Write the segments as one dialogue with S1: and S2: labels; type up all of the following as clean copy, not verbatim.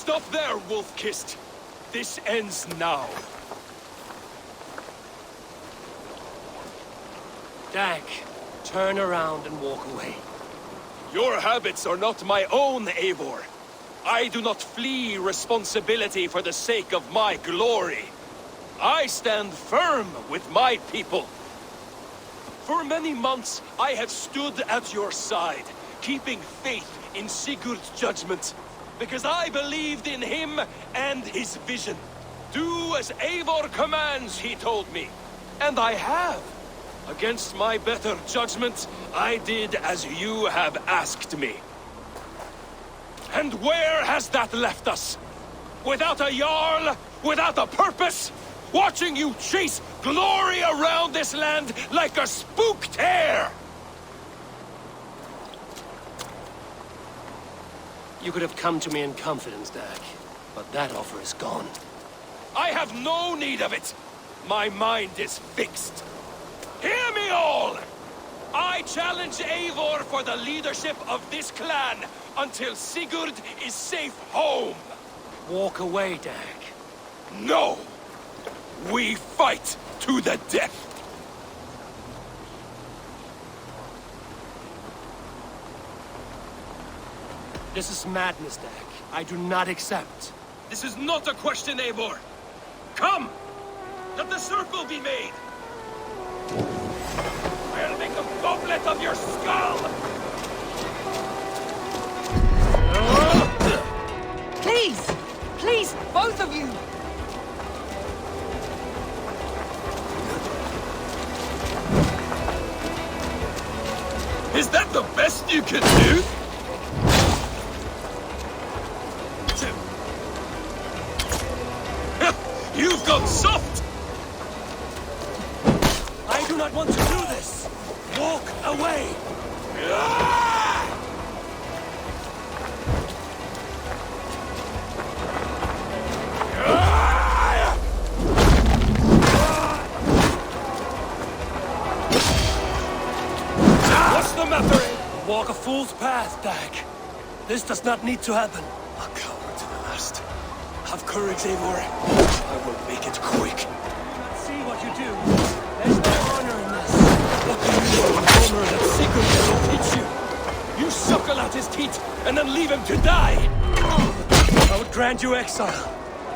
S1: Stop there, wolf-kissed! This ends now.
S2: Dag, turn around and walk away.
S1: Your habits are not my own, Eivor. I do not flee responsibility for the sake of my glory. I stand firm with my people. For many months, I have stood at your side, keeping faith in Sigurd's judgment, because I believed in him and his vision. Do as Eivor commands, he told me. And I have. Against my better judgment, I did as you have asked me. And where has that left us? Without a Jarl? Without a purpose? Watching you chase glory around this land like a spooked hare!
S2: You could have come to me in confidence, Dag, but that offer is gone.
S1: I have no need of it! My mind is fixed. Hear me all! I challenge Eivor for the leadership of this clan until Sigurd is safe home!
S2: Walk away, Dag.
S1: No! We fight to the death!
S2: This is madness, Dag. I do not accept.
S1: This is not a question, Eivor! Come! Let the circle be made! I'll make a goblet of your skull!
S3: Please! Please, both of you!
S1: Is that the best you can do? You've gone soft!
S2: I do not want to do this! Walk away!
S1: What's the matter?
S2: Walk a fool's path, Dag. This does not need to happen.
S1: A coward to the last. Have courage, Eivor. I will make it quick.
S2: See what you do. There's no honor in this.
S1: What do you know of honor that Sigurd will teach you? You suckle out his teeth and then leave him to die!
S2: I would grant you exile.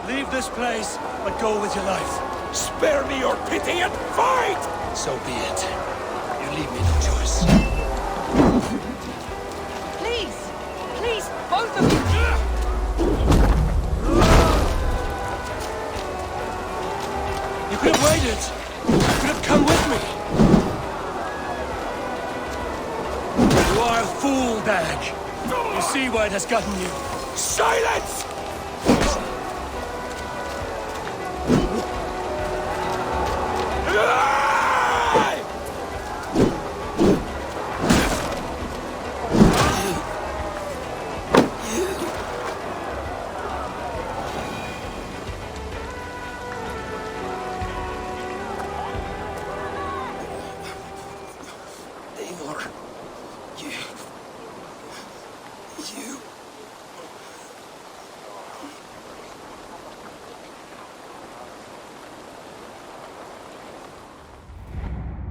S2: Leave this place, but go with your life.
S1: Spare me your pity and fight!
S2: So be it. You leave me no choice.
S3: Please! Please, both of you!
S2: You could have waited. You could have come with me. You are a fool, Dag. You see why it has gotten you.
S1: Silence!
S2: Eivor, you...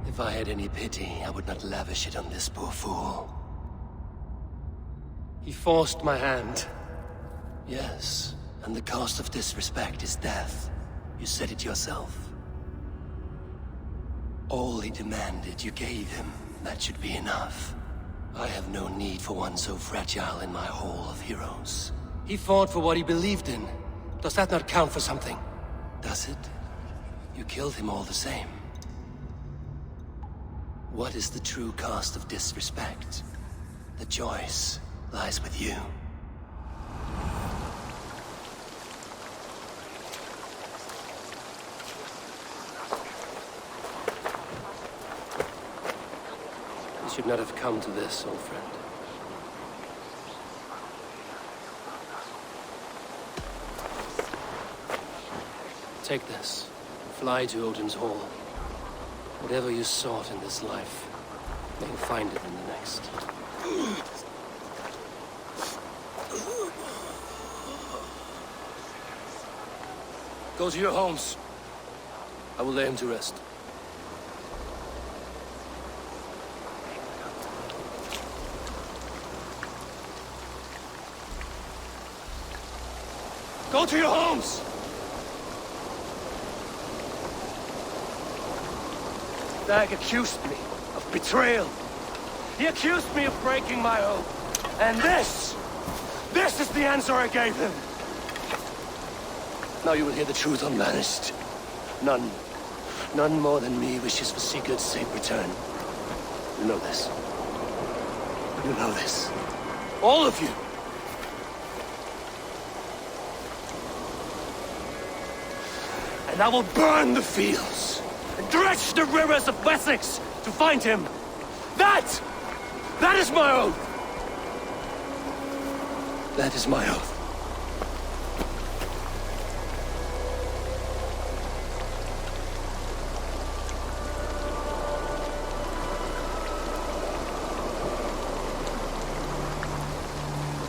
S2: If I had any pity, I would not lavish it on this poor fool. He forced my hand. Yes, and the cost of disrespect is death. You said it yourself. All he demanded, you gave him. That should be enough. I have no need for one so fragile in my hall of heroes. He fought for what he believed in. Does that not count for something? Does it? You killed him all the same. What is the true cost of disrespect? The choice lies with you. You should not have come to this, old friend. Take this. Fly to Odin's Hall. Whatever you sought in this life, may you find it in the next. Go to your homes. I will lay him to rest. Go to your homes! Dag accused me of betrayal. He accused me of breaking my oath. And this is the answer I gave him. Now you will hear the truth unvarnished. None more than me wishes for Sigurd's safe return. You know this. You know this. All of you. And I will burn the fields and dredge the rivers of Wessex to find him. That is my oath. That is my oath.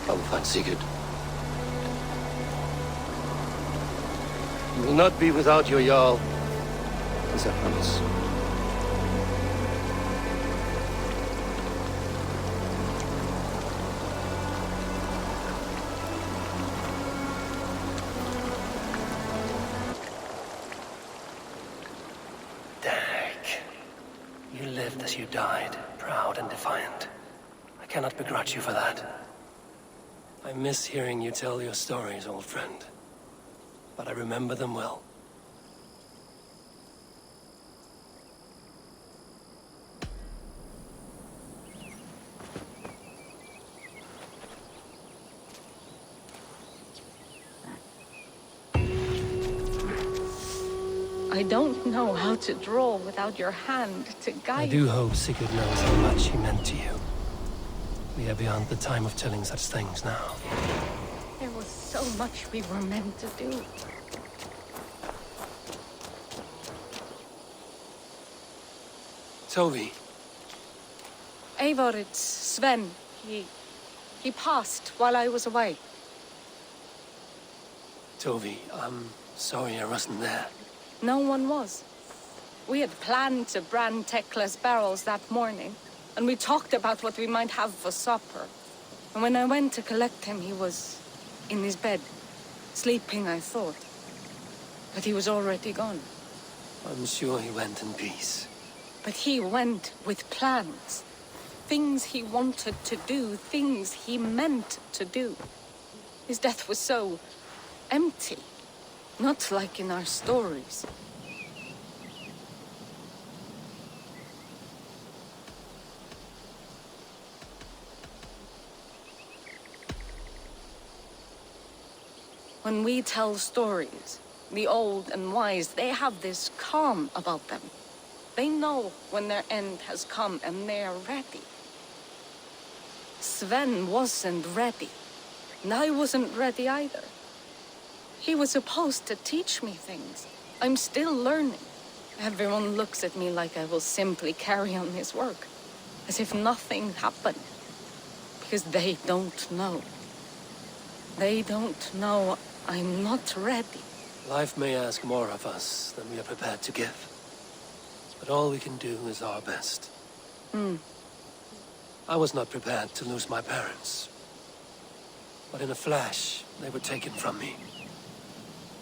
S2: I will find Sigurd. You will not be without your Jarl, as I promise. You lived as you died, proud and defiant. I cannot begrudge you for that. I miss hearing you tell your stories, old friend. But I remember them well.
S3: I don't know how to draw without your hand to guide.
S2: I do hope Sigurd knows how much he meant to you. We are beyond the time of telling such things now.
S3: There was so much we were meant to do.
S2: Tovi.
S3: Eivor, it's Sven. He passed while I was away.
S2: Tovi, I'm sorry I wasn't there.
S3: No one was. We had planned to brand Tekla's barrels that morning, and we talked about what we might have for supper. And when I went to collect him, he was in his bed, sleeping, I thought. But he was already gone.
S2: I'm sure he went in peace.
S3: But he went with plans. Things he wanted to do, things he meant to do. His death was so empty. Not like in our stories. When we tell stories, the old and wise, they have this calm about them. They know when their end has come and they are ready. Sven wasn't ready, and I wasn't ready either. He was supposed to teach me things. I'm still learning. Everyone looks at me like I will simply carry on his work, as if nothing happened. Because they don't know. They don't know I'm not ready.
S2: Life may ask more of us than we are prepared to give. But all we can do is our best. I was not prepared to lose my parents. But in a flash, they were taken from me.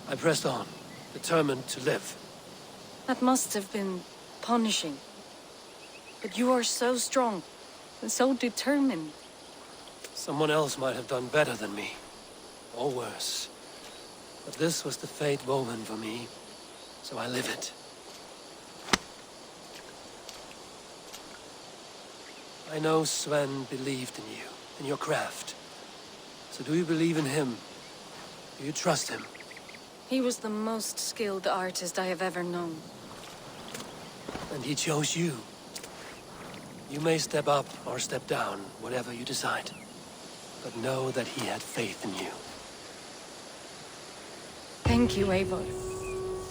S2: I pressed on, determined to live.
S3: That must have been punishing. But you are so strong, and so determined.
S2: Someone else might have done better than me, or worse. But this was the fate woven for me, so I live it. I know Sven believed in you, in your craft. So do you believe in him? Do you trust him?
S3: He was the most skilled artist I have ever known.
S2: And he chose you. You may step up or step down, whatever you decide. But know that he had faith in you.
S3: Thank you, Eivor.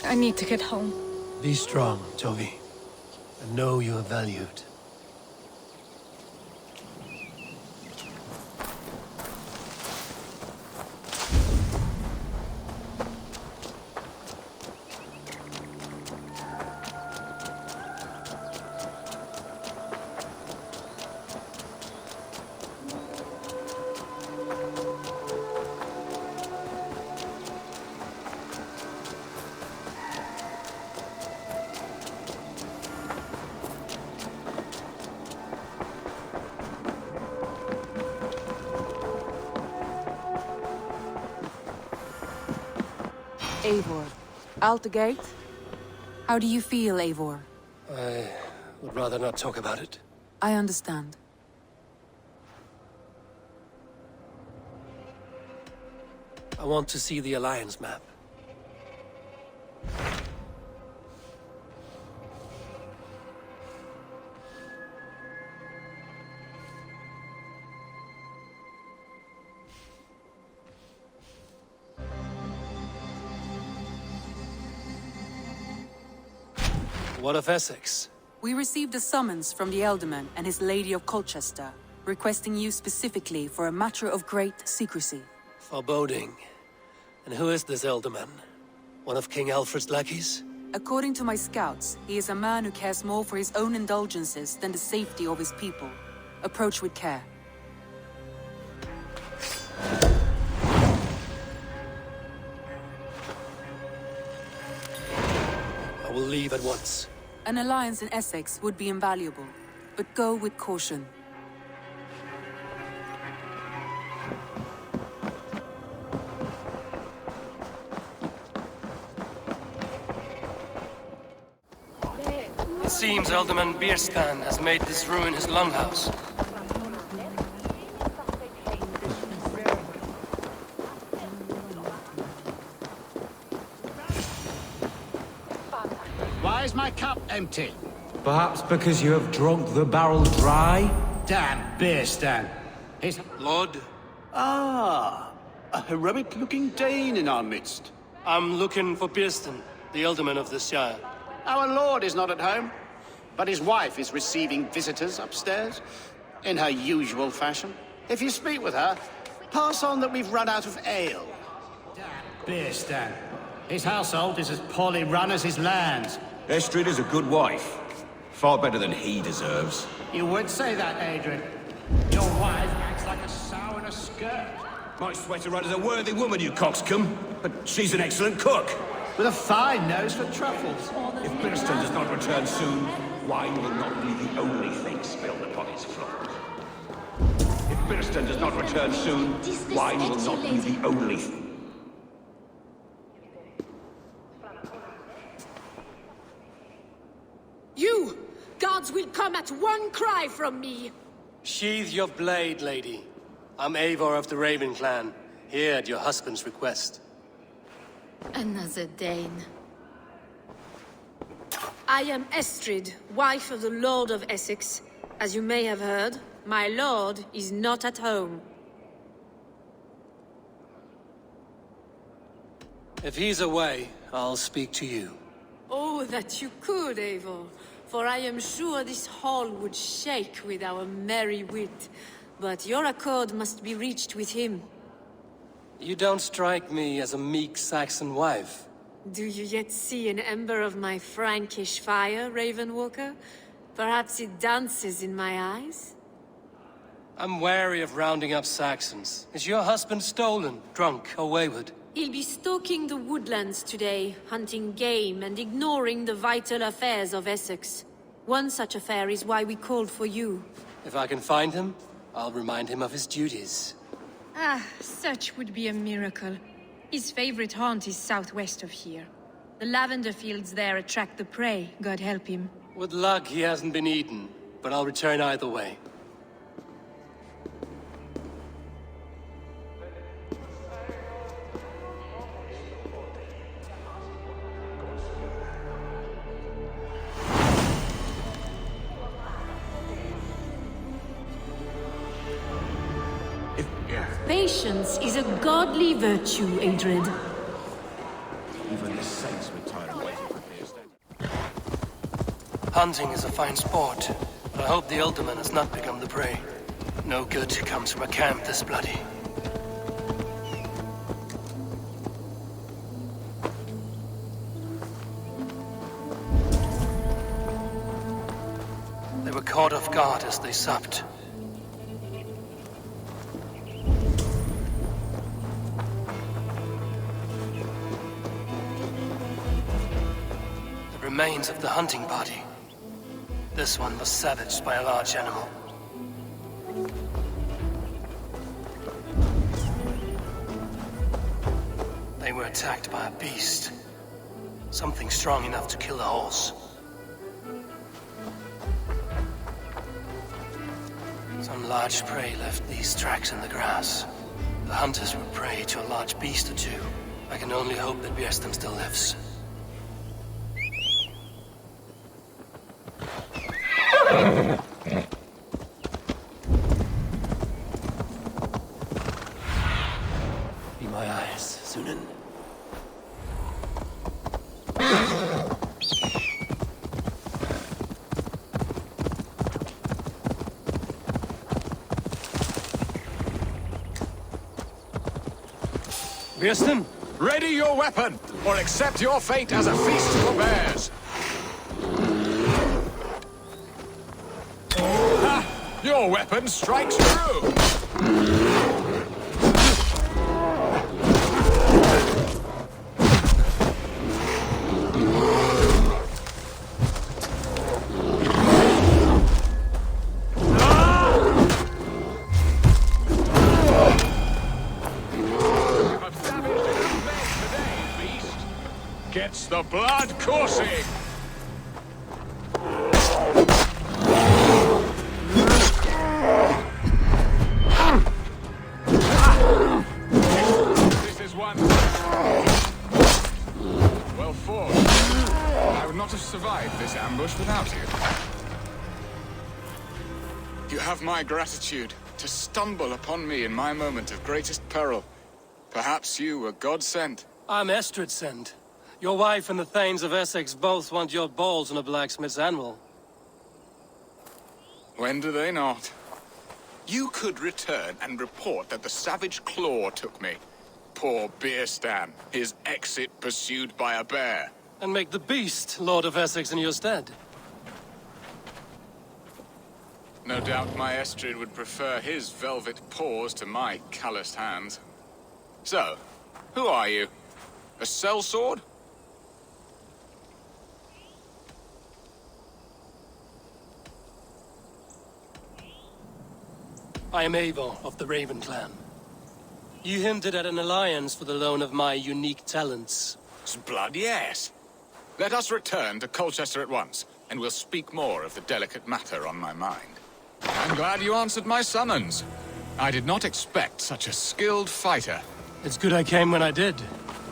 S3: I need to get home.
S2: Be strong, Tovi. And know you are valued.
S4: Eivor. Out the gate? How do you feel, Eivor?
S2: I would rather not talk about it.
S4: I understand.
S2: I want to see the Alliance map. What of Essex?
S4: We received a summons from the Ealdorman and his Lady of Colchester, requesting you specifically for a matter of great secrecy.
S2: Foreboding. And who is this Ealdorman? One of King Alfred's lackeys?
S4: According to my scouts, he is a man who cares more for his own indulgences than the safety of his people. Approach with care.
S2: I will leave at once.
S4: An alliance in Essex would be invaluable, but go with caution.
S2: It seems Ealdorman Bierstan has made this ruin his longhouse.
S5: Why is my cup empty?
S6: Perhaps because you have drunk the barrel dry?
S5: Damn beer stand. His...
S2: Lord,
S5: Ah, a heroic-looking Dane in our midst.
S2: I'm looking for Bierstan, the Ealdorman of this shire.
S5: Our lord is not at home, but his wife is receiving visitors upstairs, in her usual fashion. If you speak with her, pass on that we've run out of ale. Damn beer stand. His household is as poorly run as his lands.
S7: Estrid is a good wife. Far better than he deserves.
S5: You would say that, Adrian. Your wife acts like a sow in a skirt.
S7: Might sweat her right as a worthy woman, you coxcomb. But she's an excellent cook.
S5: With a fine nose for truffles.
S7: If Birston does not return soon, wine will not be the only thing spilled upon his floor. If Birston does not return soon, wine will not be the only thing.
S8: You! Guards will come at one cry from me!
S2: Sheathe your blade, lady. I'm Eivor of the Raven clan, here at your husband's request.
S8: Another Dane. I am Estrid, wife of the Lord of Essex. As you may have heard, my lord is not at home.
S2: If he's away, I'll speak to you.
S8: Oh, that you could, Eivor. For I am sure this hall would shake with our merry wit. But your accord must be reached with him.
S2: You don't strike me as a meek Saxon wife.
S8: Do you yet see an ember of my Frankish fire, Ravenwalker? Perhaps it dances in my eyes?
S2: I'm wary of rounding up Saxons. Is your husband stolen, drunk, or wayward?
S8: He'll be stalking the woodlands today, hunting game and ignoring the vital affairs of Essex. One such affair is why we called for you.
S2: If I can find him, I'll remind him of his duties.
S9: Ah, such would be a miracle. His favorite haunt is southwest of here. The lavender fields there attract the prey, God help him.
S2: With luck, he hasn't been eaten, but I'll return either way.
S8: Patience is a godly virtue, Adred.
S7: Even the saints were tired of waiting for Birstan.
S2: Hunting is a fine sport, but I hope the Ealdorman has not become the prey. No good comes from a camp this bloody. They were caught off guard as they supped. Remains of the hunting party. This one was savaged by a large animal. They were attacked by a beast. Something strong enough to kill a horse. Some large prey left these tracks in the grass. The hunters were prey to a large beast or two. I can only hope that Bjersten still lives. Be my eyes, Sunan. Bjersten?
S7: Ready your weapon, or accept your fate as a feast for bears! Ha! Your weapon strikes true! Gets the blood coursing! This is one. Well fought. I would not have survived this ambush without you. You have my gratitude to stumble upon me in my moment of greatest peril. Perhaps you were God-sent.
S2: I'm Estrid sent. Your wife and the Thanes of Essex both want your balls on a blacksmith's anvil.
S7: When do they not? You could return and report that the savage Claw took me. Poor Bjersten, his exit pursued by a bear.
S2: And make the beast Lord of Essex in your stead.
S7: No doubt my Estrid would prefer his velvet paws to my calloused hands. So, who are you? A sellsword?
S2: I am Eivor of the Raven Clan. You hinted at an alliance for the loan of my unique talents.
S7: Blood, yes. Let us return to Colchester at once, and we'll speak more of the delicate matter on my mind. I'm glad you answered my summons. I did not expect such a skilled fighter.
S2: It's good I came when I did.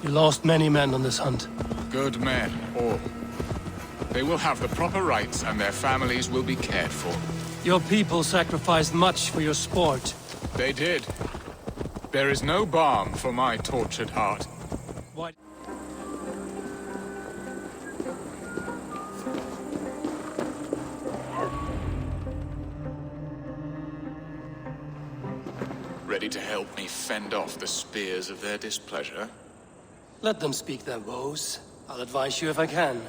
S2: You lost many men on this hunt.
S7: Good men, all. They will have the proper rights, and their families will be cared for.
S2: Your people sacrificed much for your sport.
S7: They did. There is no balm for my tortured heart.
S2: What?
S7: Ready to help me fend off the spears of their displeasure?
S2: Let them speak their woes. I'll advise you if I can.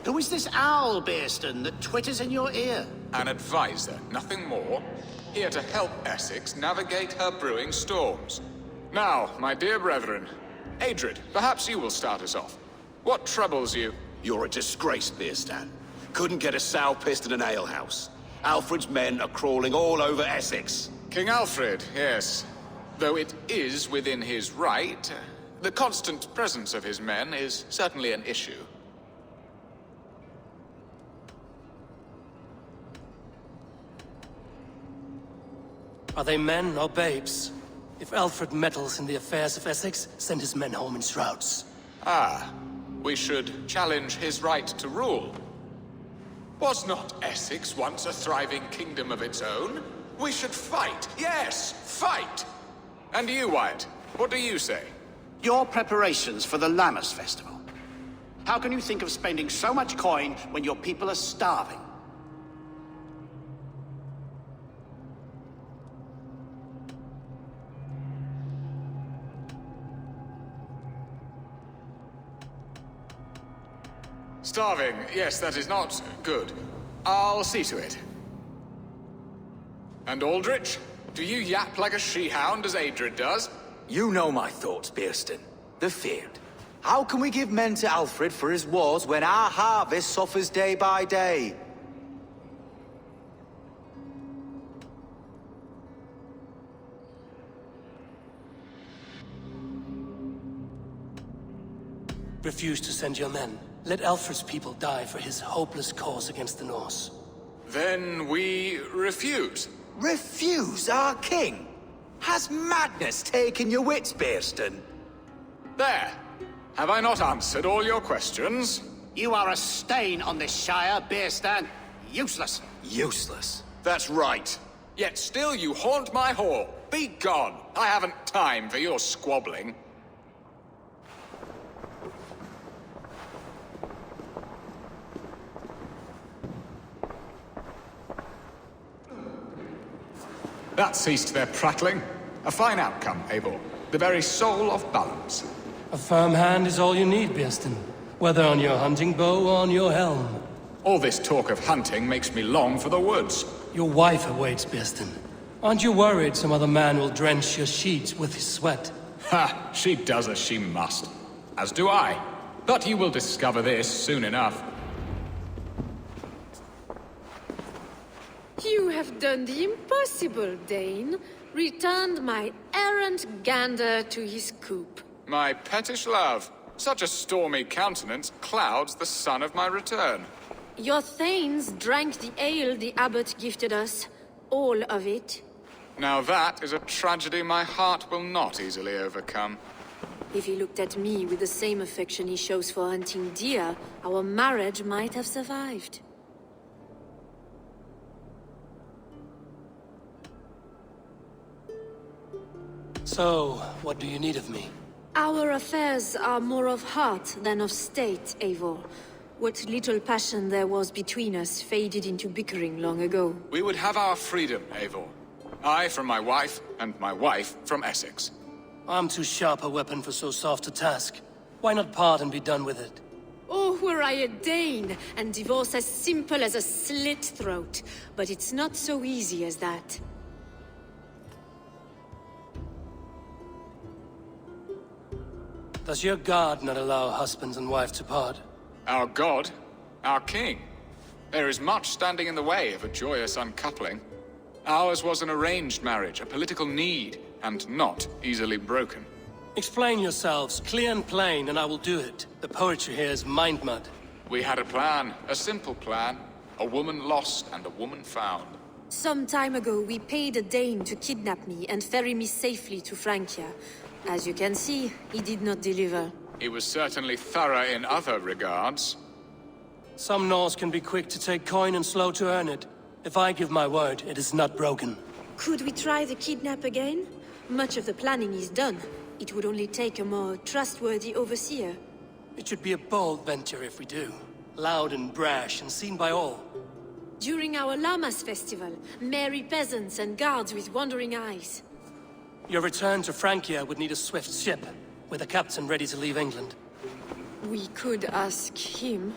S5: Who is this owl, Bjersten, that twitters in your ear?
S7: An advisor, nothing more. Here to help Essex navigate her brewing storms. Now, my dear brethren, Adrid, perhaps you will start us off. What troubles you?
S10: You're a disgrace, Bjersten. Couldn't get a sow pissed in an alehouse. Alfred's men are crawling all over Essex.
S7: King Alfred, yes. Though it is within his right, the constant presence of his men is certainly an issue.
S2: Are they men or babes? If Alfred meddles in the affairs of Essex, send his men home in shrouds.
S7: Ah, we should challenge his right to rule. Was not Essex once a thriving kingdom of its own? We should fight, yes, fight! And you, Wyatt, what do you say?
S5: Your preparations for the Lammas festival. How can you think of spending so much coin when your people are starving?
S7: Starving, yes, that is not good. I'll see to it. And Aldrich, do you yap like a she-hound as Adrid does?
S11: You know my thoughts, Bjersten. The feared. How can we give men to Alfred for his wars when our harvest suffers day by day?
S2: Refuse to send your men. Let Alfred's people die for his hopeless cause against the Norse.
S7: Then we refuse.
S11: Refuse our king? Has madness taken your wits, Bearston?
S7: There. Have I not answered all your questions?
S5: You are a stain on this Shire, Bearstan. Useless.
S11: Useless.
S10: That's right.
S7: Yet still you haunt my hall. Be gone. I haven't time for your squabbling. That ceased their prattling. A fine outcome, Eivor. The very soul of balance.
S2: A firm hand is all you need, Bearston. Whether on your hunting bow or on your helm.
S7: All this talk of hunting makes me long for the woods.
S2: Your wife awaits, Bearston. Aren't you worried some other man will drench your sheets with his sweat?
S7: Ha! She does as she must. As do I. But you will discover this soon enough.
S8: You have done the impossible, Dane. Returned my errant gander to his coop.
S7: My pettish love. Such a stormy countenance clouds the sun of my return.
S8: Your thanes drank the ale the abbot gifted us. All of it.
S7: Now that is a tragedy my heart will not easily overcome.
S8: If he looked at me with the same affection he shows for hunting deer, our marriage might have survived.
S2: So, what do you need of me?
S8: Our affairs are more of heart than of state, Eivor. What little passion there was between us faded into bickering long ago.
S7: We would have our freedom, Eivor. I from my wife, and my wife from Essex.
S2: I'm too sharp a weapon for so soft a task. Why not part and be done with it?
S8: Oh, were I a Dane, and divorce as simple as a slit throat. But it's not so easy as that.
S2: Does your god not allow husbands and wife to part?
S7: Our god? Our king? There is much standing in the way of a joyous uncoupling. Ours was an arranged marriage, a political need, and not easily broken.
S2: Explain yourselves, clear and plain, and I will do it. The poetry here is mind mud.
S7: We had a plan, a simple plan. A woman lost and a woman found.
S8: Some time ago, we paid a Dane to kidnap me and ferry me safely to Francia. As you can see, he did not deliver.
S7: He was certainly thorough in other regards.
S2: Some Norse can be quick to take coin and slow to earn it. If I give my word, it is not broken.
S8: Could we try the kidnap again? Much of the planning is done. It would only take a more trustworthy overseer.
S2: It should be a bold venture if we do. Loud and brash and seen by all.
S8: During our Llamas festival, merry peasants and guards with wandering eyes.
S2: Your return to Francia would need a swift ship, with a captain ready to leave England.
S8: We could ask him.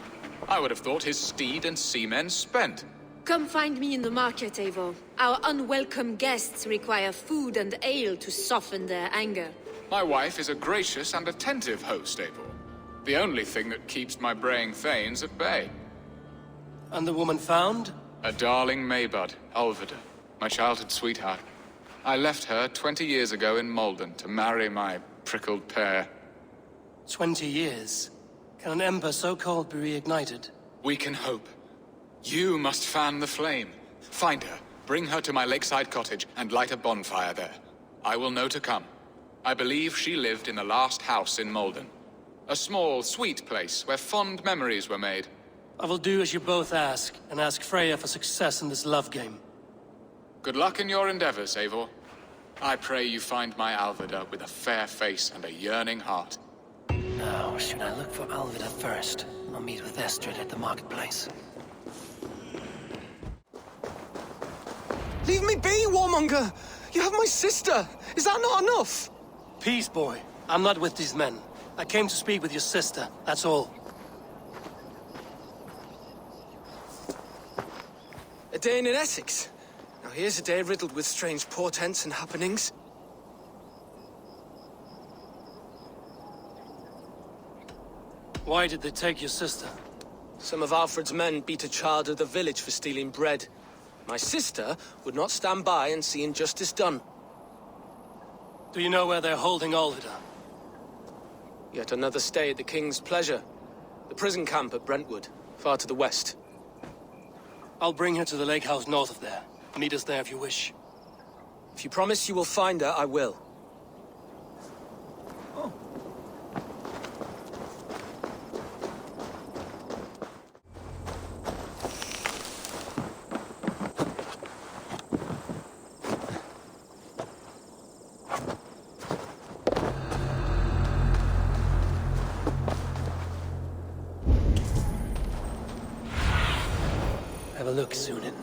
S7: I would have thought his steed and seamen spent.
S8: Come find me in the market, Eivor. Our unwelcome guests require food and ale to soften their anger.
S7: My wife is a gracious and attentive host, Eivor. The only thing that keeps my braying thanes at bay.
S2: And the woman found?
S7: A darling Maybud, Alvida, my childhood sweetheart. I left her 20 years ago in Malden to marry my prickled pear.
S2: 20 years? Can an ember so cold be reignited?
S7: We can hope. You must fan the flame. Find her, bring her to my lakeside cottage, and light a bonfire there. I will know to come. I believe she lived in the last house in Malden. A small, sweet place where fond memories were made.
S2: I will do as you both ask, and ask Freya for success in this love game.
S7: Good luck in your endeavors, Eivor. I pray you find my Alvida with a fair face and a yearning heart.
S2: Now, should I look for Alvida first? I'll meet with Estrid at the marketplace.
S12: Leave me be, warmonger! You have my sister! Is that not enough?
S2: Peace, boy. I'm not with these men. I came to speak with your sister, that's all.
S12: A day in Essex. Now here's a day riddled with strange portents and happenings.
S2: Why did they take your sister?
S12: Some of Alfred's men beat a child of the village for stealing bread. My sister would not stand by and see injustice done.
S2: Do you know where they're holding Alvida?
S12: Yet another stay at the King's pleasure. The prison camp at Brentwood, far to the west.
S2: I'll bring her to the lake house north of there. Meet us there if you wish.
S12: If you promise you will find her, I will.
S2: Have a look, Sunan.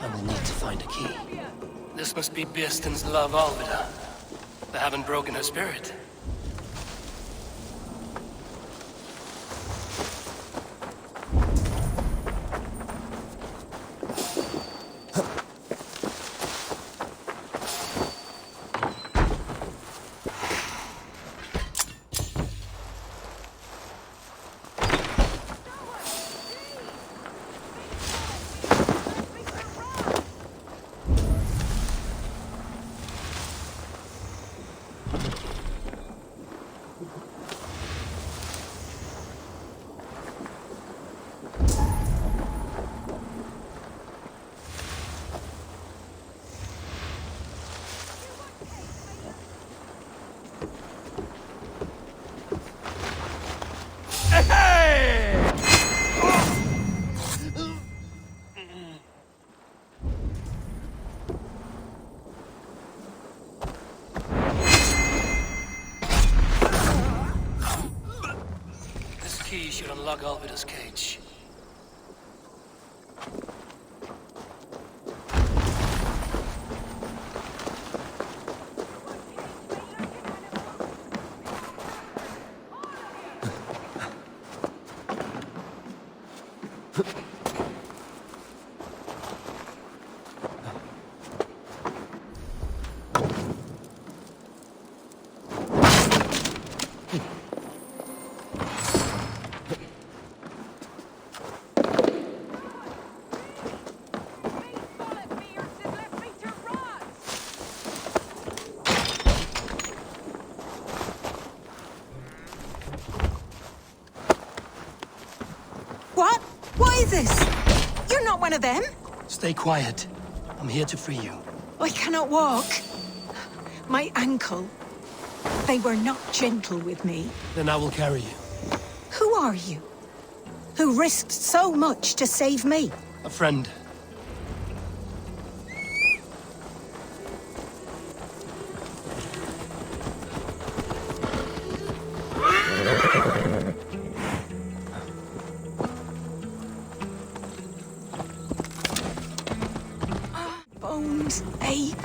S2: I will need to find a key. This must be Birsten's love, Alvida. They haven't broken her spirit. This key should unlock Alvida's cage.
S13: What? What is this? You're not one of them?
S2: Stay quiet. I'm here to free you.
S13: I cannot walk. My ankle. They were not gentle with me.
S2: Then I will carry you.
S13: Who are you? Who risked so much to save me?
S2: A friend.
S13: Bones ache.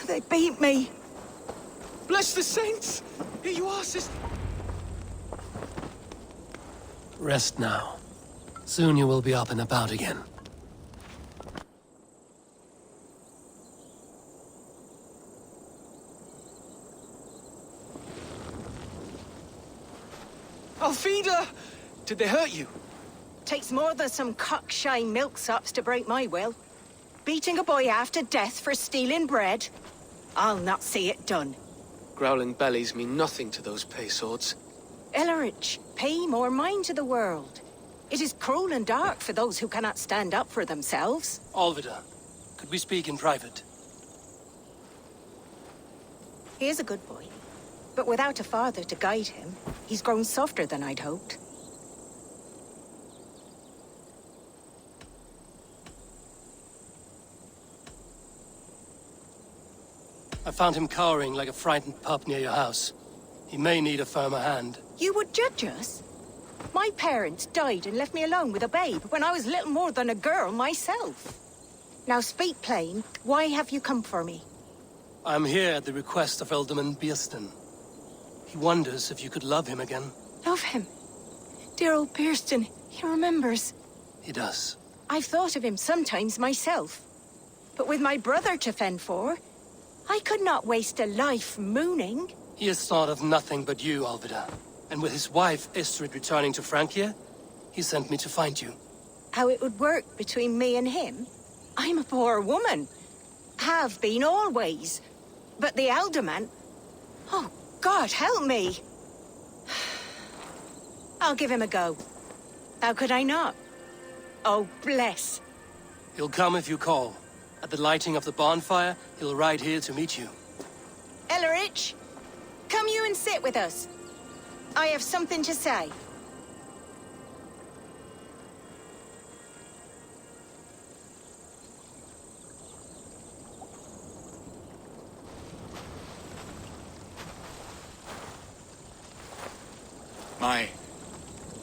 S13: They beat me.
S12: Bless the saints! Here you are, sister.
S2: Rest now. Soon you will be up and about again.
S12: Alfida! Did they hurt you?
S13: Takes more than some cockshy milksops to break my will. Beating a boy half to death for stealing bread? I'll not see it done.
S12: Growling bellies mean nothing to those pay swords.
S13: Ellerich, pay more mind to the world. It is cruel and dark for those who cannot stand up for themselves.
S2: Alvida, could we speak in private?
S13: He is a good boy, but without a father to guide him, he's grown softer than I'd hoped.
S2: I found him cowering like a frightened pup near your house. He may need a firmer hand.
S13: You would judge us? My parents died and left me alone with a babe when I was little more than a girl myself. Now speak plain, why have you come for me?
S2: I'm here at the request of Alderman Birsten. He wonders if you could love him again.
S13: Love him? Dear old Birsten, he remembers.
S2: He does.
S13: I've thought of him sometimes myself. But with my brother to fend for, I could not waste a life mooning.
S2: He has thought of nothing but you, Alvida. And with his wife, Istrid, returning to Francia, he sent me to find you.
S13: How it would work between me and him? I'm a poor woman. Have been always. But the alderman... Oh, God, help me! I'll give him a go. How could I not? Oh, bless.
S2: He'll come if you call. At the lighting of the bonfire, he'll ride here to meet you.
S13: Ellerich, come you and sit with us. I have something to say.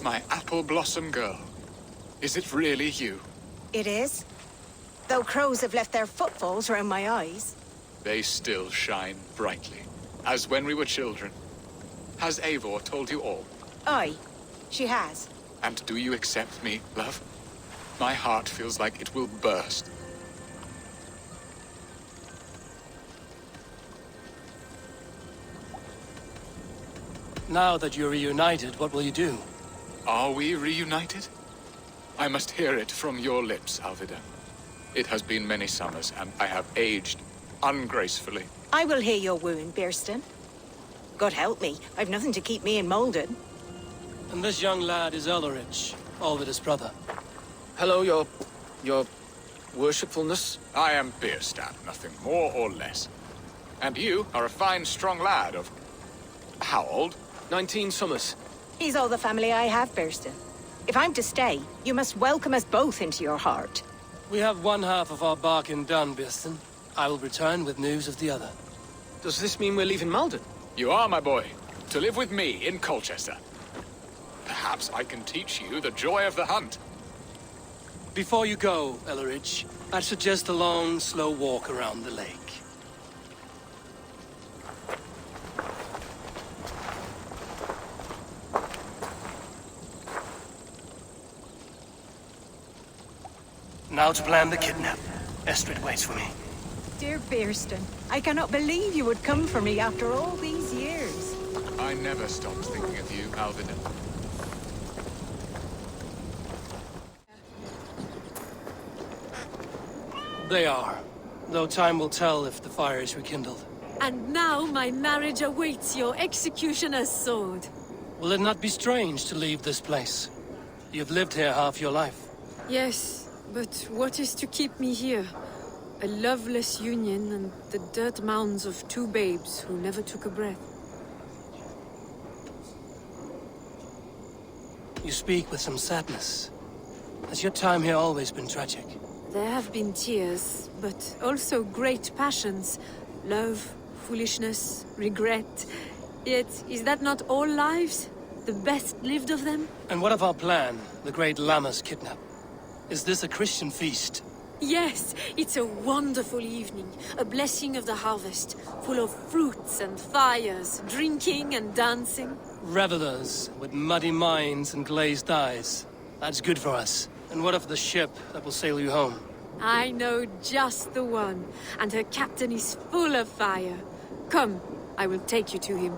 S7: My apple blossom girl. Is it really you?
S13: It is. Though crows have left their footfalls around my eyes.
S7: They still shine brightly, as when we were children. Has Eivor told you all?
S13: Aye, she has.
S7: And do you accept me, love? My heart feels like it will burst.
S2: Now that you're reunited, what will you do?
S7: Are we reunited? I must hear it from your lips, Alvida. It has been many summers, and I have aged ungracefully.
S13: I will heal your wound, Bierston. God help me, I've nothing to keep me in Malden.
S2: And this young lad is Ellerich, Alvida's brother.
S12: Hello, your worshipfulness.
S7: I am Bierstan, nothing more or less. And you are a fine, strong lad of... how old?
S12: 19 summers.
S13: He's all the family I have, Bierston. If I'm to stay, you must welcome us both into your heart.
S2: We have one half of our bargain done, Bierston. I will return with news of the other.
S12: Does this mean we're leaving Malden?
S7: You are, my boy, to live with me in Colchester. Perhaps I can teach you the joy of the hunt.
S2: Before you go, Ellerich, I'd suggest a long, slow walk around the lake. Now to plan the kidnap. Estrid waits for me.
S13: Dear Bierston, I cannot believe you would come for me after all these years.
S7: I never stopped thinking of you, Alvida.
S2: They are. Though time will tell if the fire is rekindled.
S8: And now my marriage awaits your executioner's sword.
S2: Will it not be strange to leave this place? You've lived here half your life.
S8: Yes, but what is to keep me here? A loveless union and the dirt mounds of two babes who never took a breath.
S2: You speak with some sadness. Has your time here always been tragic?
S8: There have been tears, but also great passions. Love, foolishness, regret. Yet, is that not all lives? The best lived of them?
S2: And what of our plan, the great Lammas kidnap? Is this a Christian feast?
S8: Yes, it's a wonderful evening. A blessing of the harvest, full of fruits and fires, drinking and dancing.
S2: Revelers with muddy minds and glazed eyes. That's good for us. And what of the ship that will sail you home?
S8: I know just the one, and her captain is full of fire. Come, I will take you to him.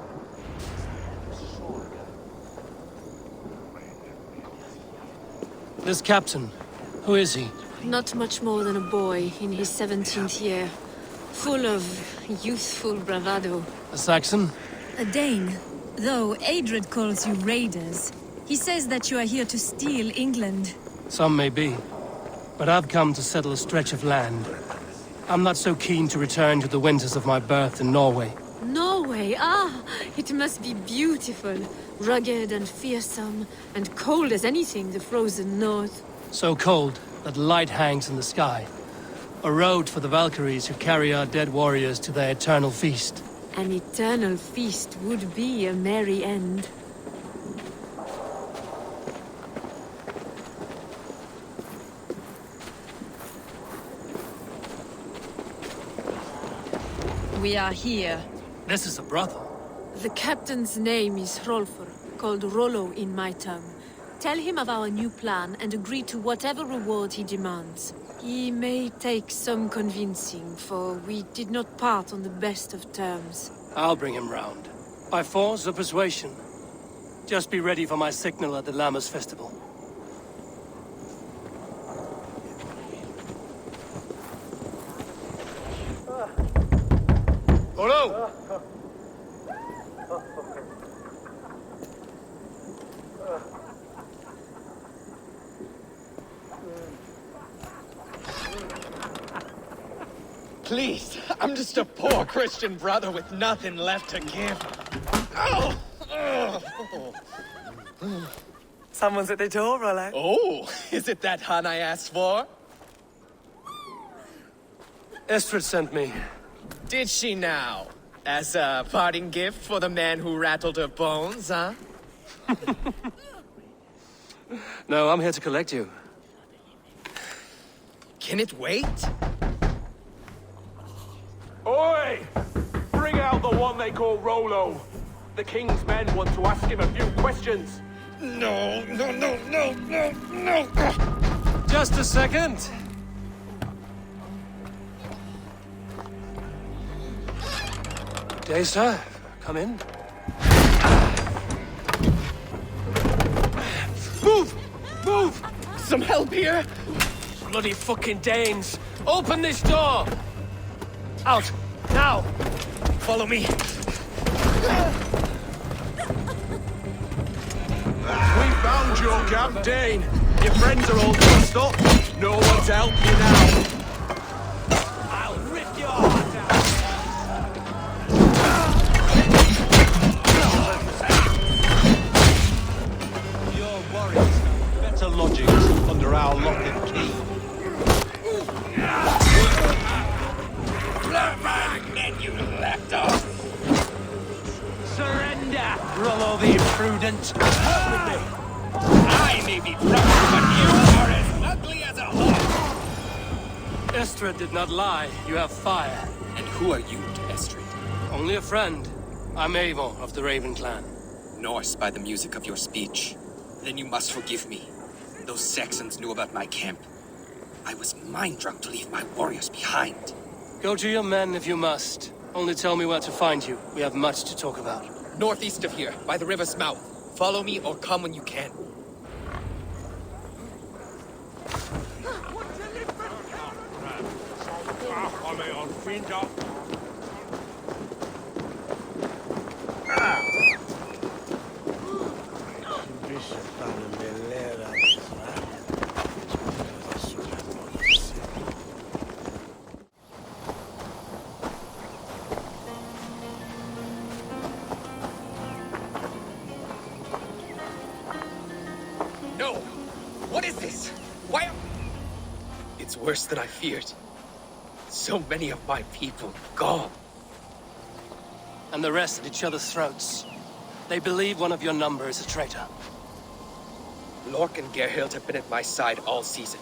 S2: This captain, who is he?
S8: Not much more than a boy in his 17th year. Full of youthful bravado.
S2: A Saxon?
S9: A Dane, though Adred calls you raiders. He says that you are here to steal England.
S2: Some may be. But I've come to settle a stretch of land. I'm not so keen to return to the winters of my birth in Norway.
S8: Norway, ah! It must be beautiful. Rugged and fearsome, and cold as anything the frozen north.
S2: So cold that light hangs in the sky. A road for the Valkyries who carry our dead warriors to their eternal feast.
S8: An eternal feast would be a merry end.
S9: We are here.
S2: This is a brothel.
S8: The captain's name is Hrolfr, called Rollo in my tongue. Tell him of our new plan and agree to whatever reward he demands. He may take some convincing, for we did not part on the best of terms.
S2: I'll bring him round. By force or persuasion. Just be ready for my signal at the Lammas festival. Hello!
S14: Please, I'm just a poor Christian brother with nothing left to give. Oh!
S15: Someone's at the door, Rollo.
S14: Oh, is it that hun I asked for?
S2: Estrid sent me.
S14: Did she now? As a parting gift for the man who rattled her bones, huh?
S2: No, I'm here to collect you.
S14: Can it wait?
S1: Oi! Bring out the one they call Rollo. The king's men want to ask him a few questions.
S14: No.
S2: Just a second. Good day, sir. Come in. Move! Move!
S14: Some help here?
S2: Bloody fucking Danes! Open this door! Out! Now!
S14: Follow me.
S1: We found your camp, Dane. Your friends are all trussed up. No one to help you now.
S14: I'll rip your heart
S6: out. Your warriors have better lodgings under our lock and key.
S14: Then you left off.
S6: Surrender, Rollo the imprudent.
S14: I may be rough, but you are as ugly as a hawk.
S2: Estrid did not lie. You have fire.
S16: And who are you to Estrid?
S2: Only a friend. I'm Avon of the Raven clan.
S16: Norse by the music of your speech. Then you must forgive me. Those Saxons knew about my camp. I was mind-drunk to leave my warriors behind.
S2: Go to your men if you must. Only tell me where to find you. We have much to talk about.
S16: Northeast of here, by the river's mouth. Follow me or come when you can. No! What is this? Why? It's worse than I feared. So many of my people gone.
S2: And the rest at each other's throats. They believe one of your number is a traitor.
S16: Lork and Gerhild have been at my side all season.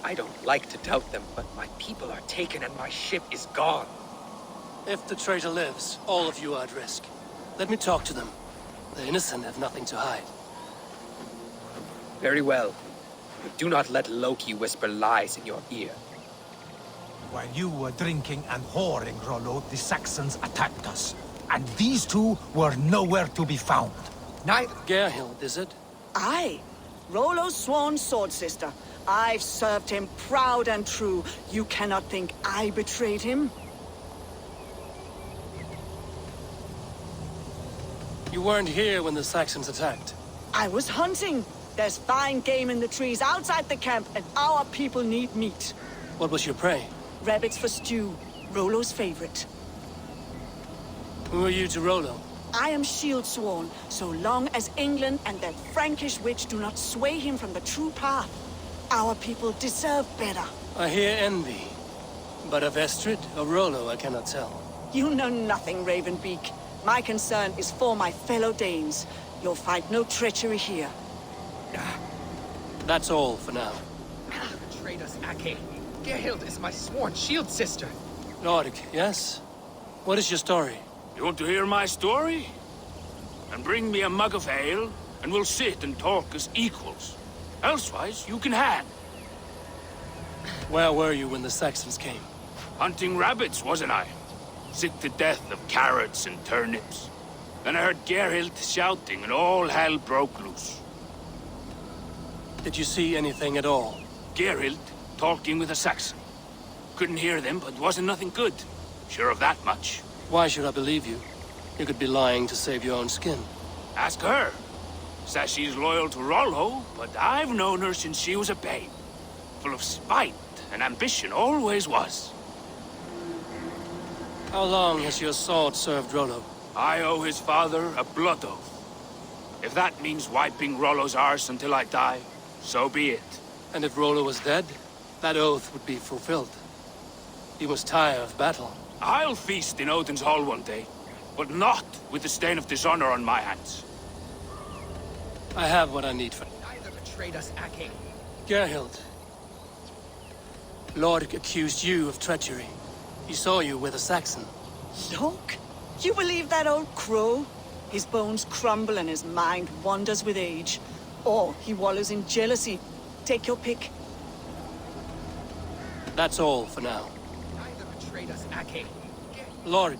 S16: I don't like to doubt them, but my people are taken and my ship is gone.
S2: If the traitor lives, all of you are at risk. Let me talk to them. The innocent have nothing to hide.
S16: Very well. But do not let Loki whisper lies in your ear.
S6: While you were drinking and whoring, Rollo, the Saxons attacked us. And these two were nowhere to be found.
S16: Neither.
S2: Gerhild, is it?
S13: Aye. Rollo's sworn sword sister. I've served him proud and true. You cannot think I betrayed him?
S2: You weren't here when the Saxons attacked.
S13: I was hunting. There's fine game in the trees outside the camp, and our people need meat.
S2: What was your prey?
S13: Rabbits for stew. Rollo's favorite.
S2: Who are you to Rollo?
S13: I am shield sworn, so long as England and that Frankish witch do not sway him from the true path. Our people deserve better.
S2: I hear envy. But of Estrid or Rollo, I cannot tell.
S13: You know nothing, Ravenbeak. My concern is for my fellow Danes. You'll find no treachery here.
S2: That's all for now.
S16: Betrayed us, Ake. Gerhild is my sworn shield sister.
S2: Nordic, yes? What is your story?
S17: You want to hear my story? And bring me a mug of ale,
S1: and we'll sit and talk as equals. Elsewise, you can hang.
S2: Where were you when the Saxons came?
S1: Hunting rabbits, wasn't I? Sick to death of carrots and turnips. Then I heard Gerhild shouting and all hell broke loose.
S2: Did you see anything at all?
S1: Gerhild talking with a Saxon. Couldn't hear them, but wasn't nothing good. Sure of that much.
S2: Why should I believe you? You could be lying to save your own skin.
S1: Ask her. Says she's loyal to Rollo, but I've known her since she was a babe. Full of spite and ambition, always was.
S2: How long has your sword served Rollo?
S1: I owe his father a blood oath. If that means wiping Rollo's arse until I die, so be it.
S2: And if Rollo was dead, that oath would be fulfilled. He was tired of battle.
S1: I'll feast in Odin's hall one day, but not with the stain of dishonor on my hands.
S2: I have what I need for...
S14: Neither betrayed us, Ake.
S2: Gerhild. Lord accused you of treachery. He saw you with a Saxon.
S17: Look, you believe that old crow? His bones crumble and his mind wanders with age. Or he wallows in jealousy. Take your pick.
S2: That's all for now.
S14: Neither betrayed us, Ake.
S2: Lord,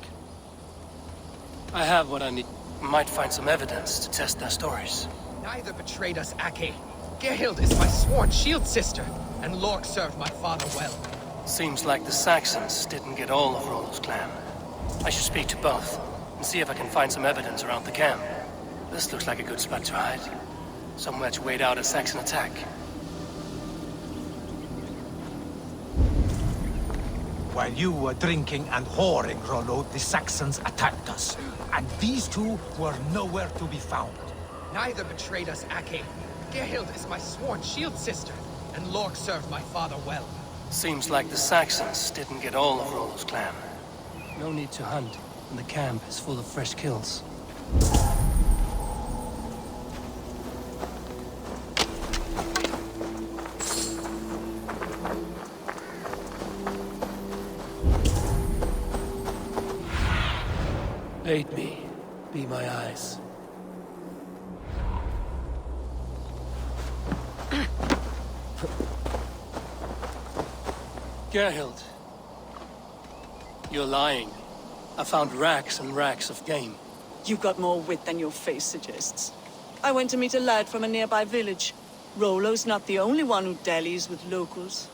S2: I have what I need. Might find some evidence to test their stories.
S14: Neither betrayed us, Ake. Gerhild is my sworn shield sister, and Lork served my father well.
S2: Seems like the Saxons didn't get all of Rollo's clan. I should speak to both, and see if I can find some evidence around the camp. This looks like a good spot to hide. Somewhere to wait out a Saxon attack.
S6: While you were drinking and whoring, Rollo, the Saxons attacked us. And these two were nowhere to be found.
S14: Neither betrayed us, Ake. Gerhild is my sworn shield sister, and Lork served my father well.
S2: Seems like the Saxons didn't get all of Rollo's clan. No need to hunt, and the camp is full of fresh kills. Aid me. Be my eyes. Gerhild. You're lying. I found racks and racks of game.
S17: You've got more wit than your face suggests. I went to meet a lad from a nearby village. Rollo's not the only one who dallies with locals.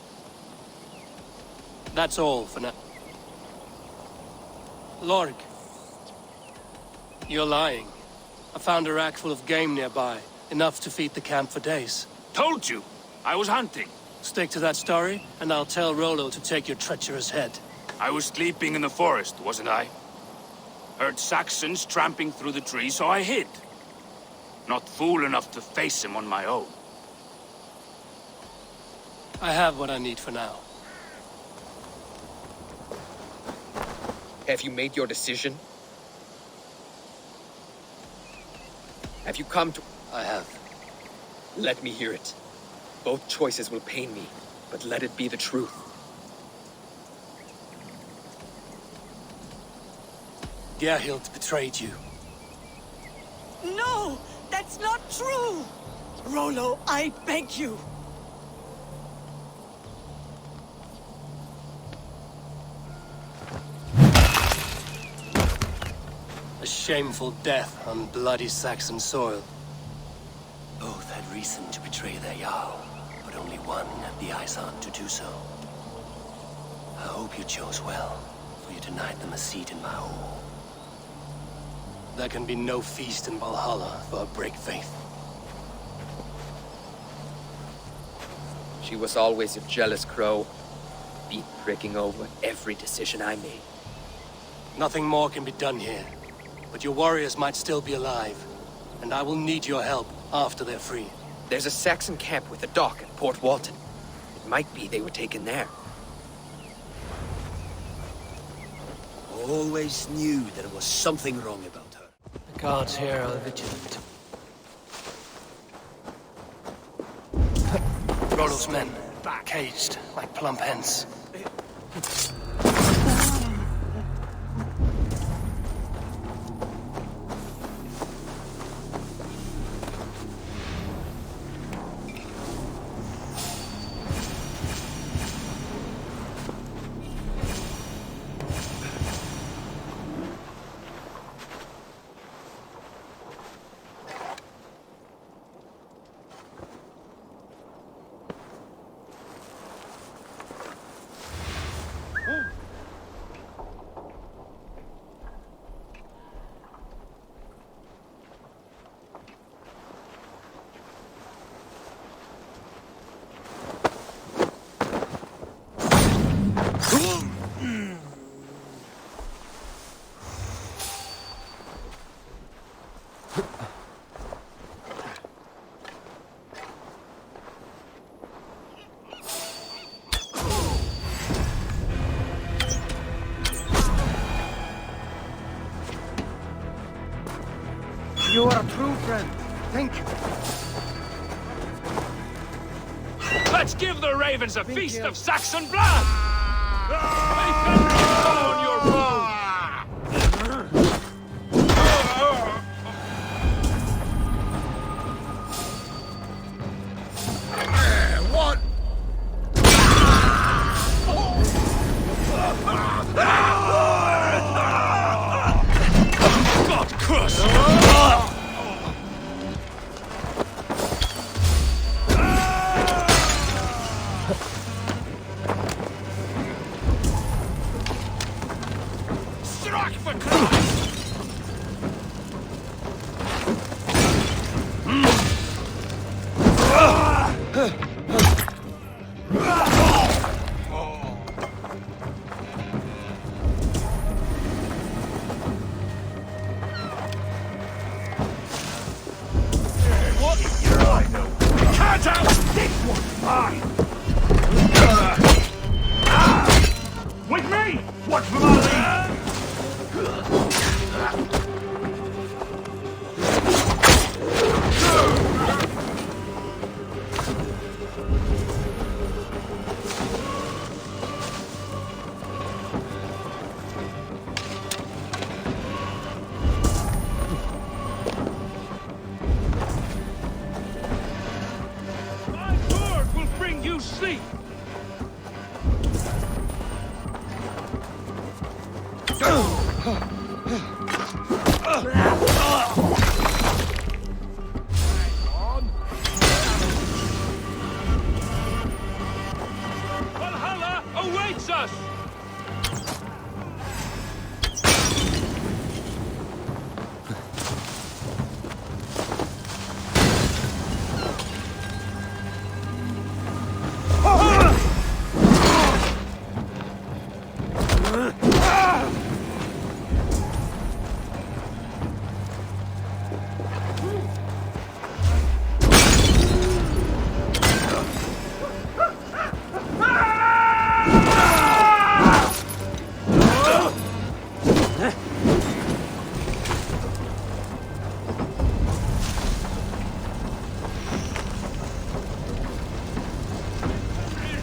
S2: That's all for now. Lorg. You're lying. I found a rack full of game nearby. Enough to feed the camp for days.
S1: Told you! I was hunting.
S2: Stick to that story, and I'll tell Rollo to take your treacherous head.
S1: I was sleeping in the forest, wasn't I? Heard Saxons tramping through the trees, so I hid. Not fool enough to face him on my own.
S2: I have what I need for now.
S16: Have you made your decision? Have you come to...
S2: I have.
S16: Let me hear it. Both choices will pain me, but let it be the truth.
S2: Gerhild betrayed you.
S17: No! That's not true! Rollo, I beg you!
S2: A shameful death on bloody Saxon soil. Both had reason to betray their Jarl, but only one had the eyesight to do so. I hope you chose well, for you denied them a seat in my hall. There can be no feast in Valhalla for a break faith.
S16: She was always a jealous crow, beat pricking over every decision I made.
S2: Nothing more can be done here, but your warriors might still be alive, and I will need your help after they're free.
S16: There's a Saxon camp with a dock at Port Walton. It might be they were taken there.
S18: Always knew there was something wrong about her.
S2: The guards here are vigilant. Rollo's men, caged like plump hens. true friend. Thank you.
S1: Let's give the ravens a feast of Saxon blood! May Fenrir on your bow!
S10: What?
S1: God curse! Strike for Christ! Can't outstick one! Fine! With me! Watch for my lead! My sword will bring you sleep! Valhalla awaits us!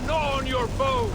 S1: On your bow!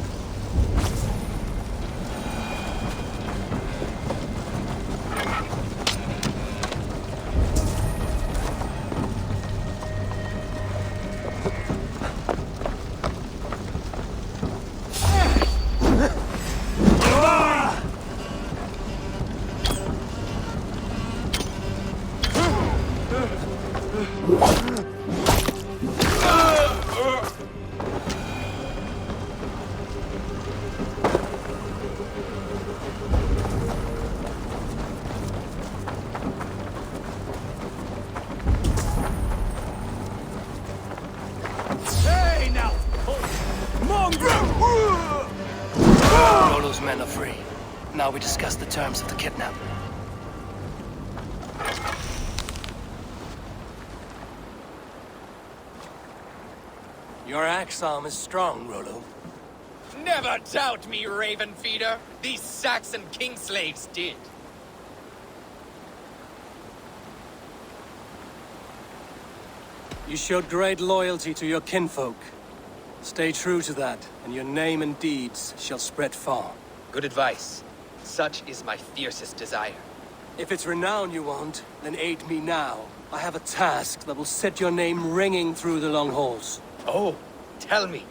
S1: Hey now!
S2: Rollo's men are free. Now we discuss the terms of the kidnap. Your axe arm is strong, Rollo.
S16: Never doubt me, Raven Feeder. These Saxon king slaves did.
S2: You showed great loyalty to your kinfolk. Stay true to that, and your name and deeds shall spread far.
S16: Good advice. Such is my fiercest desire.
S2: If it's renown you want, then aid me now. I have a task that will set your name ringing through the long halls.
S16: Oh, tell me.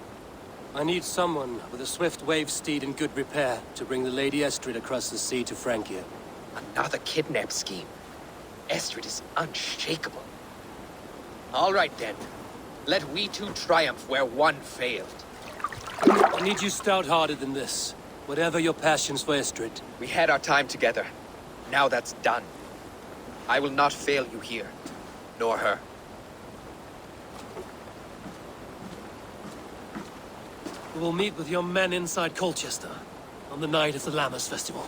S2: I need someone with a swift wave steed in good repair to bring the Lady Estrid across the sea to Francia.
S16: Another kidnap scheme. Estrid is unshakable. All right then. Let we two triumph where one failed.
S2: I need you stout-hearted than this. Whatever your passions for Estrid.
S16: We had our time together. Now that's done. I will not fail you here. Nor her.
S2: We will meet with your men inside Colchester on the night of the Lammas Festival.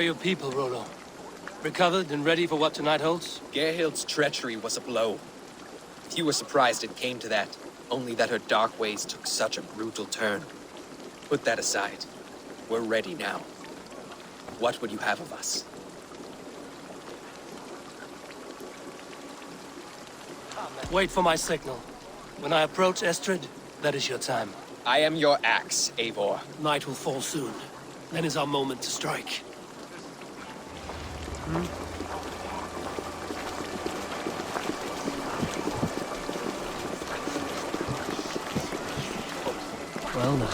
S2: your people, Rollo? Recovered and ready for what tonight holds?
S16: Gerhild's treachery was a blow. Few were surprised it came to that, only that her dark ways took such a brutal turn. Put that aside. We're ready now. What would you have of us?
S2: Wait for my signal. When I approach Estrid, that is your time.
S16: I am your axe, Eivor.
S2: Night will fall soon. Then is our moment to strike. Well now.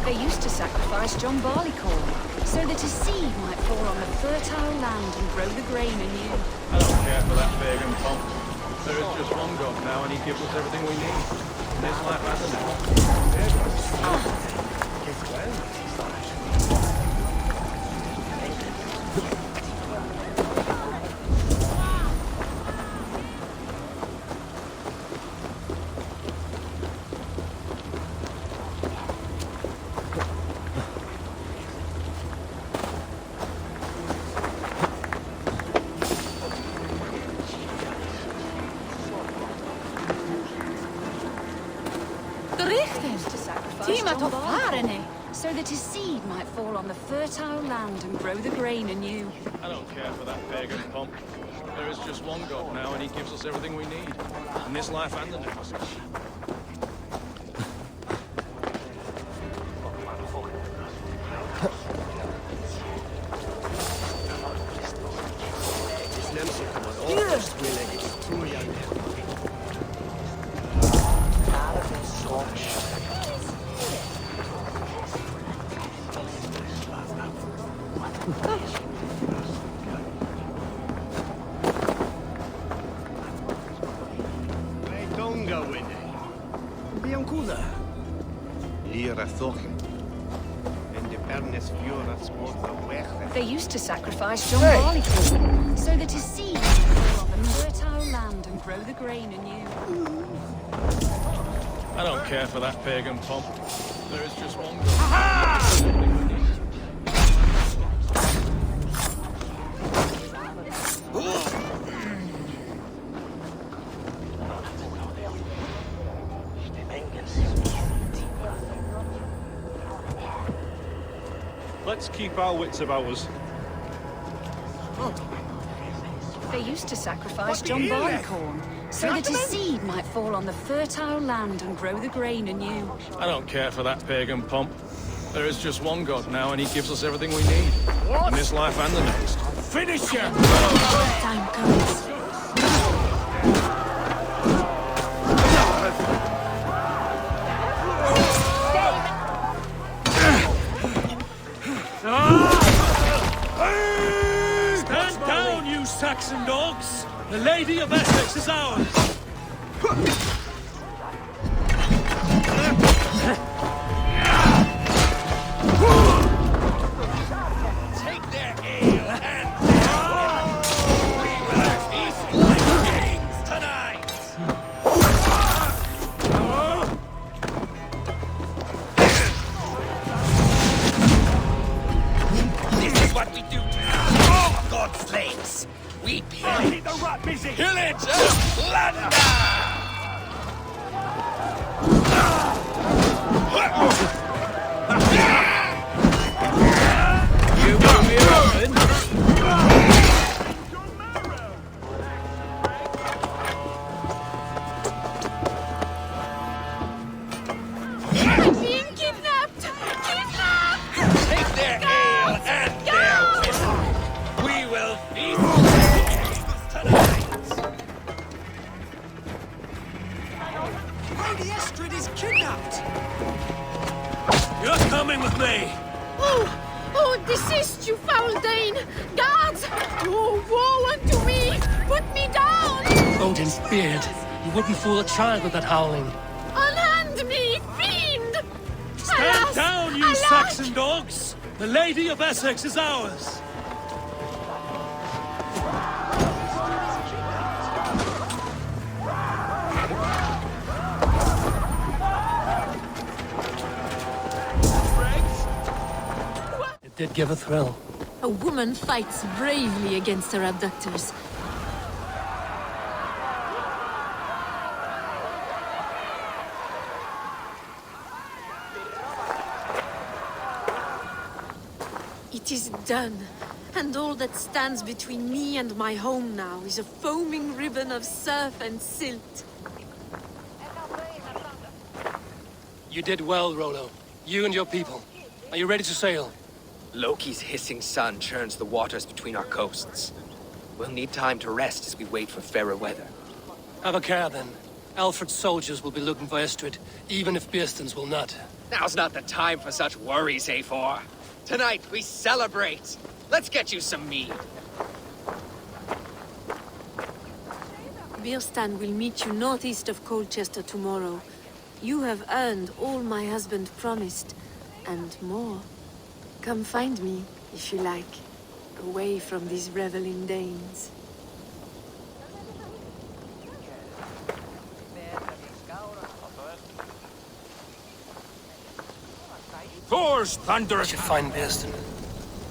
S19: They used to sacrifice John Barleycorn, so that his seed might fall on the fertile land and grow the grain anew.
S20: I don't care for that pagan pomp. There is just one God now, and he gives us everything we need. In this life and the next.
S19: So that his seed might fall on the fertile land and grow the grain anew.
S20: I don't care for that pagan pomp. There is just one God now, and he gives us everything we need. In this life and the next.
S19: They used to sacrifice John Barleycorn, so that his seed might fall on the fertile land and grow the grain anew.
S20: I don't care for that pagan pomp. There is just one God. Let's keep our wits about us.
S19: They used to sacrifice John Barleycorn, so that his seed might fall on the fertile land and grow the grain anew.
S20: I don't care for that pagan pomp. There is just one God now, and he gives us everything we need. In this life and the next.
S6: Finish him!
S19: Time comes.
S6: Stand down, you Saxon dogs! The Lady of Essex is ours!
S1: Take their ale and we will feast like kings tonight! This is what we do to God's slaves. We pillage, pillage and plunder!
S6: You will be open.
S9: I'm being kidnapped! Kidnapped!
S1: Take their ale and their whistle. We will feast tonight.
S11: Lady Estrid is kidnapped!
S6: You're coming with me!
S9: Oh, desist, you foul Dane! Guards! Oh, woe unto me! Put me down!
S2: Odin feared. You wouldn't fool a child with that howling.
S9: Unhand me, fiend!
S6: Stand down, you Saxon dogs! The Lady of Essex is ours!
S2: did give a thrill.
S8: A woman fights bravely against her abductors. It is done. And all that stands between me and my home now is a foaming ribbon of surf and silt.
S2: You did well, Rollo. You and your people. Are you ready to sail?
S16: Loki's hissing sun churns the waters between our coasts. We'll need time to rest as we wait for fairer weather.
S2: Have a care, then. Alfred's soldiers will be looking for Estrid, even if Birsten's will not.
S16: Now's not the time for such worries, Eivor. Tonight, we celebrate. Let's get you some mead.
S8: Birstan will meet you northeast of Colchester tomorrow. You have earned all my husband promised, and more. Come find me, if you like, away from these reveling Danes.
S1: Thor's thunder!
S2: We should find Birsten.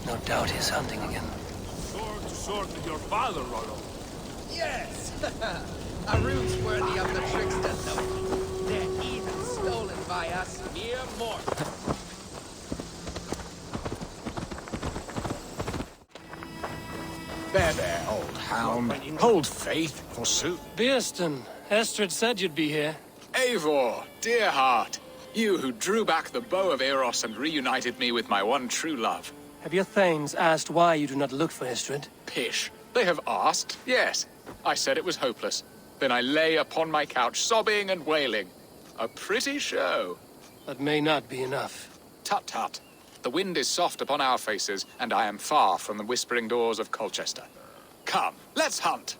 S2: No doubt he's hunting again.
S1: Sword to sword with your father, Rollo.
S14: Yes! Arun's worthy of the trickster, though. They're even stolen by us mere mortals.
S7: There, old hound. Hold faith, forsooth.
S2: Birsten, Estrid said you'd be here.
S7: Eivor, dear heart. You who drew back the bow of Eros and reunited me with my one true love.
S2: Have your thanes asked why you do not look for Estrid?
S7: Pish. They have asked, yes. I said it was hopeless. Then I lay upon my couch, sobbing and wailing. A pretty show.
S2: That may not be enough.
S7: Tut tut. The wind is soft upon our faces, and I am far from the whispering doors of Colchester. Come, let's hunt.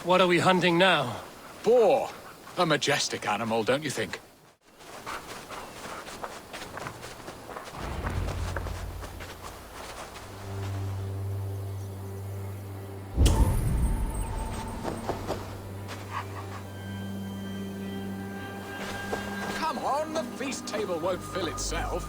S2: What are we hunting now?
S7: Boar. A majestic animal, don't you think? Come on, the feast table won't fill itself.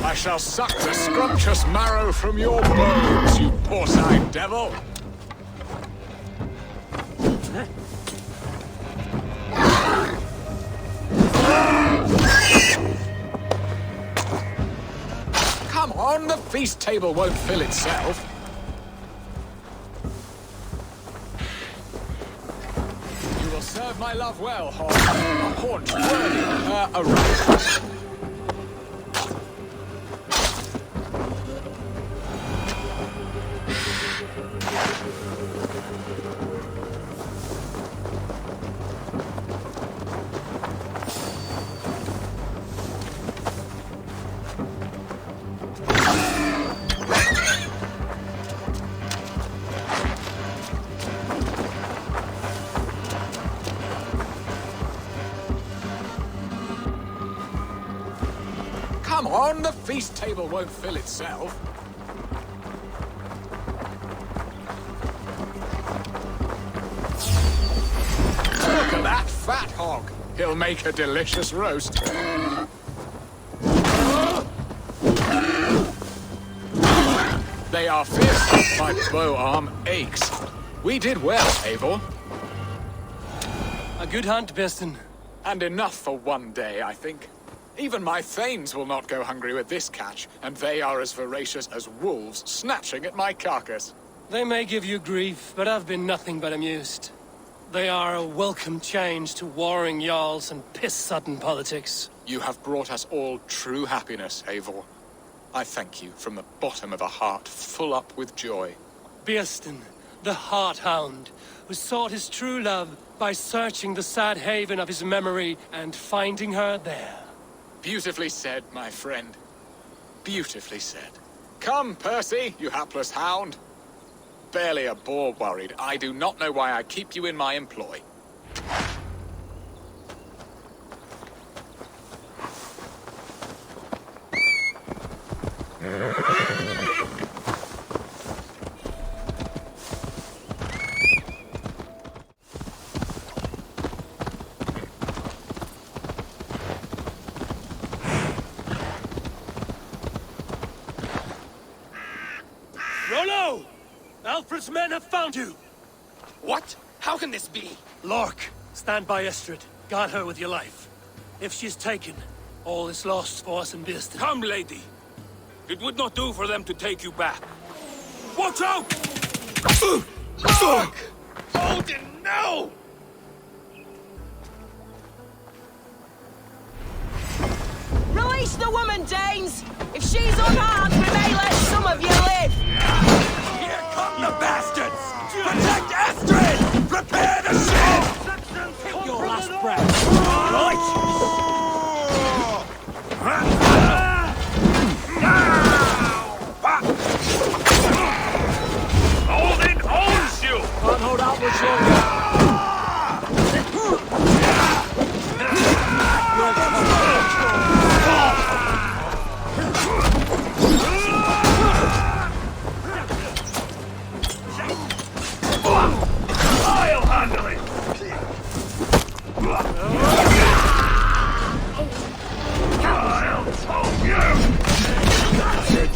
S7: I shall suck the scrumptious marrow from your bones, you porcine devil! Come on, the feast table won't fill itself. You will serve my love well, Hog. A haunch worthy of her arrival. Come on, the feast table won't fill itself. Look at that fat hog. He'll make a delicious roast. They are fierce. My bow arm aches. We did well, Eivor.
S2: A good hunt, Birsten.
S7: And enough for one day, I think. Even my thanes will not go hungry with this catch, and they are as voracious as wolves snatching at my carcass.
S2: They may give you grief, but I've been nothing but amused. They are a welcome change to warring jarls and piss-sodden politics.
S7: You have brought us all true happiness, Eivor. I thank you from the bottom of a heart full up with joy.
S2: Birsten, the Heart Hound, who sought his true love by searching the sad haven of his memory and finding her there.
S7: Beautifully said, my friend. Beautifully said. Come, Percy, you hapless hound. Barely a boar worried. I do not know why I keep you in my employ.
S2: Rollo! Alfred's men have found you!
S12: What? How can this be?
S2: Lork, stand by Estrid. Guard her with your life. If she's taken, all is lost for us in Birsten.
S1: Come, lady. It would not do for them to take you back. Watch out!
S12: Fuck! Odin, no!
S13: Release the woman, Danes! If she's unharmed, we may let some of you live!
S1: Here come the bastards! Protect Astrid! Prepare the ship!
S2: Take your last breath. Right!
S1: Odin owns you!
S2: Can't hold out much longer.
S1: I'll handle it! I'll tow you! That's it!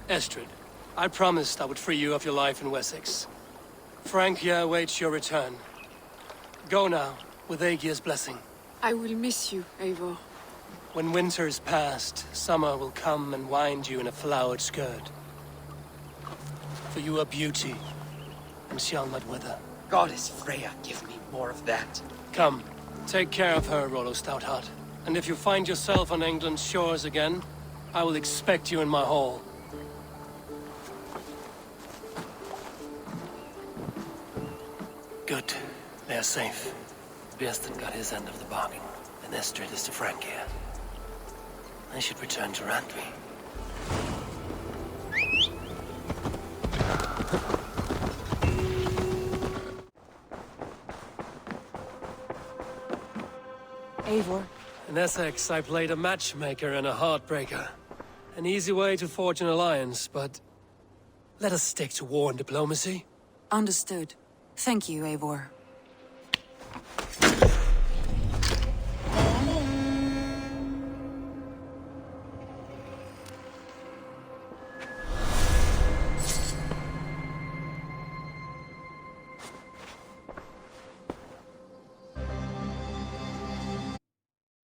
S2: Estrid, I promised I would free you of your life in Wessex. Frank here awaits your return. Go now, with Aegir's blessing.
S8: I will miss you, Eivor.
S2: When winter is past, summer will come and wind you in a flowered skirt. For you are beauty, and shall not wither.
S16: Goddess Freya, give me more of that.
S2: Come, take care of her, Rollo Stoutheart. And if you find yourself on England's shores again, I will expect you in my hall. Good. They're safe. Biersten got his end of the bargain, and they're straight as to Francia. I should return to Randvi.
S4: Eivor.
S2: In Essex, I played a matchmaker and a heartbreaker. An easy way to forge an alliance, but let us stick to war and diplomacy.
S4: Understood. Thank you, Eivor.